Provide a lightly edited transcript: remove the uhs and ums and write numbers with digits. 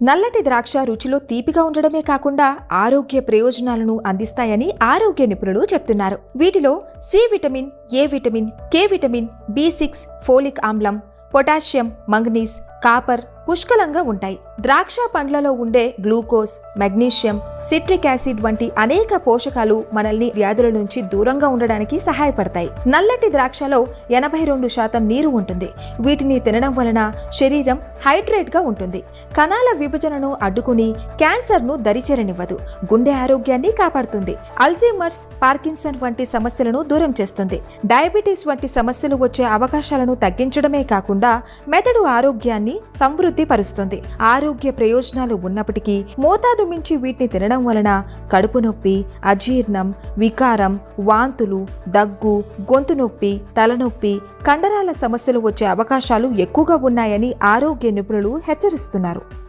నల్లటి ద్రాక్ష రుచిలో తీపిగా ఉండడమే కాకుండా ఆరోగ్య ప్రయోజనాలను అందిస్తాయని ఆరోగ్య నిపుణులు చెప్తున్నారు. వీటిలో C vitamin, A vitamin, K vitamin, బి6, ఫోలిక్ ఆమ్లం, పొటాషియం, మంగనీస్, కాపర్ పుష్కలంగా ఉంటాయి. ద్రాక్ష పండ్లలో ఉండే గ్లూకోజ్, మెగ్నీషియం, సిట్రిక్ యాసిడ్ వంటి అనేక పోషకాలు మనల్ని వ్యాధుల నుంచి దూరంగా ఉండడానికి సహాయపడతాయి. నల్లటి ద్రాక్షలో 82% నీరు ఉంటుంది. వీటిని తినడం వలన శరీరం హైడ్రేట్ గా ఉంటుంది. కణాల విభజనను అడ్డుకుని క్యాన్సర్ ను దరిచేరనివ్వదు. గుండె ఆరోగ్యాన్ని కాపాడుతుంది. అల్జీమర్స్, పార్కిన్సన్ వంటి సమస్యలను దూరం చేస్తుంది. డయాబెటీస్ వంటి సమస్యలు వచ్చే అవకాశాలను తగ్గించడమే కాకుండా మెదడు ఆరోగ్యాన్ని సమృద్ధి పరుస్తుంది. ఆరోగ్య ప్రయోజనాలు ఉన్నప్పటికీ మోతాదు మించి వీటిని తినడం వలన కడుపు నొప్పి, అజీర్ణం, వికారం, వాంతులు, దగ్గు, గొంతు నొప్పి, తలనొప్పి, కండరాల సమస్యలు వచ్చే అవకాశాలు ఎక్కువగా ఉన్నాయని ఆరోగ్య నిపుణులు హెచ్చరిస్తున్నారు.